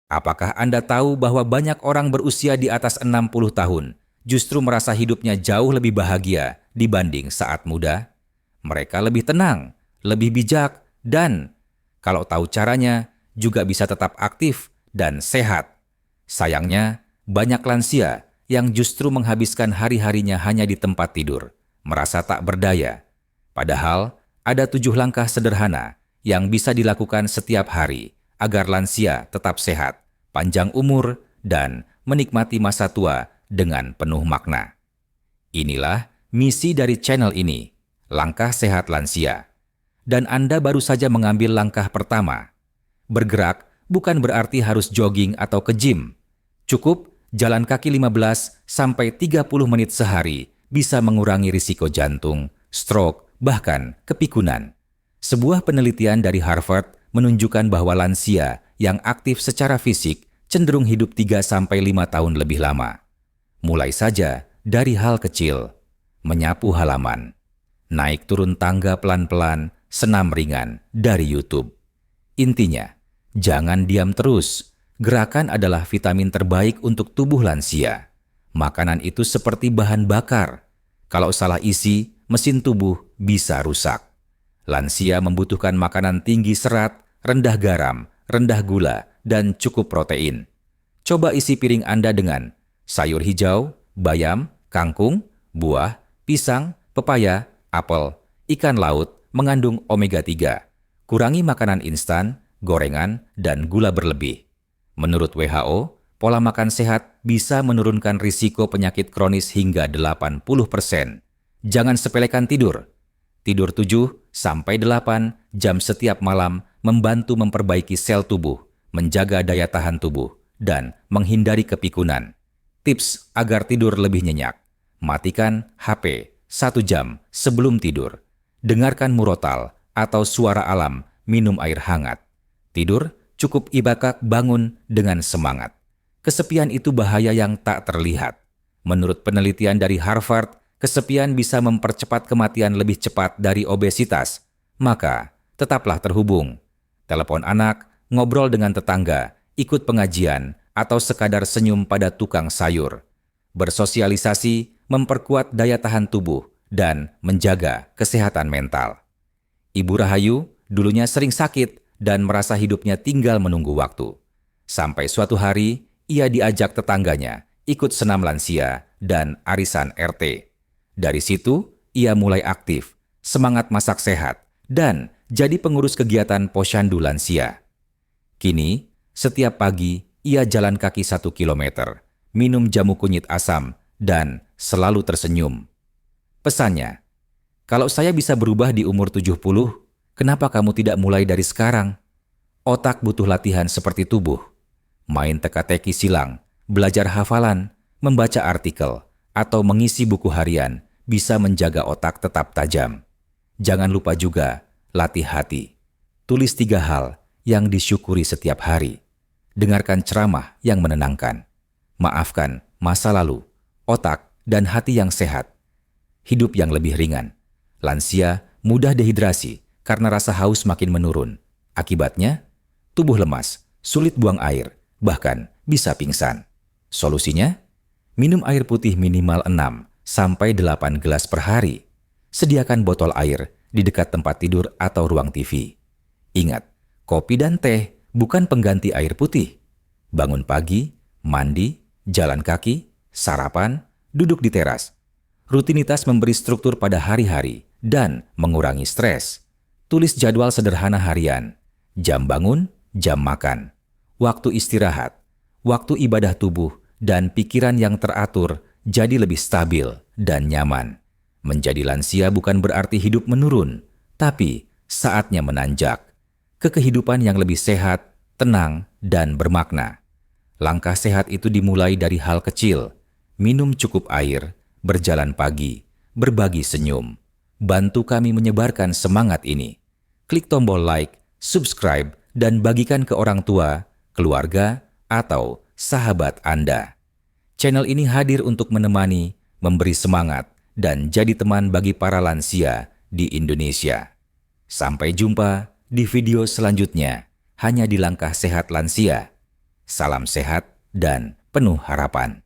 Apakah Anda tahu bahwa banyak orang berusia di atas 60 tahun justru merasa hidupnya jauh lebih bahagia dibanding saat muda? Mereka lebih tenang, lebih bijak, dan kalau tahu caranya, juga bisa tetap aktif dan sehat. Sayangnya, banyak lansia yang justru menghabiskan hari-harinya hanya di tempat tidur, merasa tak berdaya. Padahal, ada 7 langkah sederhana yang bisa dilakukan setiap hari agar lansia tetap sehat, panjang umur, dan menikmati masa tua dengan penuh makna. Inilah misi dari channel ini, Langkah Sehat Lansia. Dan Anda baru saja mengambil langkah pertama. Bergerak bukan berarti harus jogging atau ke gym. Cukup jalan kaki 15-30 menit sehari bisa mengurangi risiko jantung, stroke, bahkan kepikunan. Sebuah penelitian dari Harvard menunjukkan bahwa lansia yang aktif secara fisik cenderung hidup 3-5 tahun lebih lama. Mulai saja dari hal kecil, menyapu halaman, naik turun tangga pelan-pelan, senam ringan dari YouTube. Intinya, jangan diam terus. Gerakan adalah vitamin terbaik untuk tubuh lansia. Makanan itu seperti bahan bakar. Kalau salah isi, mesin tubuh bisa rusak. Lansia membutuhkan makanan tinggi serat, rendah garam, rendah gula, dan cukup protein. Coba isi piring Anda dengan sayur hijau, bayam, kangkung, buah, pisang, pepaya, apel, ikan laut mengandung omega 3. Kurangi makanan instan, gorengan, dan gula berlebih. Menurut WHO, pola makan sehat bisa menurunkan risiko penyakit kronis hingga 80%. Jangan sepelekan tidur. Tidur 7-8 jam setiap malam membantu memperbaiki sel tubuh, menjaga daya tahan tubuh, dan menghindari kepikunan. Tips agar tidur lebih nyenyak. Matikan HP 1 jam sebelum tidur. Dengarkan murotal atau suara alam, minum air hangat. Tidur cukup ibadah bangun dengan semangat. Kesepian itu bahaya yang tak terlihat. Menurut penelitian dari Harvard, kesepian bisa mempercepat kematian lebih cepat dari obesitas. Maka, tetaplah terhubung. Telepon anak, ngobrol dengan tetangga, ikut pengajian, atau sekadar senyum pada tukang sayur. Bersosialisasi memperkuat daya tahan tubuh dan menjaga kesehatan mental. Ibu Rahayu dulunya sering sakit dan merasa hidupnya tinggal menunggu waktu. Sampai suatu hari, ia diajak tetangganya ikut senam lansia dan arisan RT. Dari situ, ia mulai aktif, semangat masak sehat, dan jadi pengurus kegiatan posyandu lansia. Kini, setiap pagi ia jalan kaki 1 kilometer, minum jamu kunyit asam, dan selalu tersenyum. Pesannya, kalau saya bisa berubah di umur 70, kenapa kamu tidak mulai dari sekarang? Otak butuh latihan seperti tubuh. Main teka-teki silang, belajar hafalan, membaca artikel, atau mengisi buku harian bisa menjaga otak tetap tajam. Jangan lupa juga latih hati. Tulis 3 hal yang disyukuri setiap hari. Dengarkan ceramah yang menenangkan. Maafkan masa lalu, otak, dan hati yang sehat. Hidup yang lebih ringan. Lansia mudah dehidrasi karena rasa haus makin menurun. Akibatnya, tubuh lemas, sulit buang air, bahkan bisa pingsan. Solusinya? Minum air putih minimal 6-8 gelas per hari. Sediakan botol air di dekat tempat tidur atau ruang TV. Ingat, kopi dan teh bukan pengganti air putih. Bangun pagi, mandi, jalan kaki, sarapan, duduk di teras. Rutinitas memberi struktur pada hari-hari dan mengurangi stres. Tulis jadwal sederhana harian, jam bangun, jam makan, waktu istirahat, waktu ibadah tubuh, dan pikiran yang teratur jadi lebih stabil dan nyaman. Menjadi lansia bukan berarti hidup menurun, tapi saatnya menanjak ke kehidupan yang lebih sehat, tenang, dan bermakna. Langkah sehat itu dimulai dari hal kecil, minum cukup air, berjalan pagi, berbagi senyum. Bantu kami menyebarkan semangat ini. Klik tombol like, subscribe, dan bagikan ke orang tua, keluarga, atau sahabat Anda. Channel ini hadir untuk menemani, memberi semangat, dan jadi teman bagi para lansia di Indonesia. Sampai jumpa di video selanjutnya, hanya di Langkah Sehat Lansia. Salam sehat dan penuh harapan.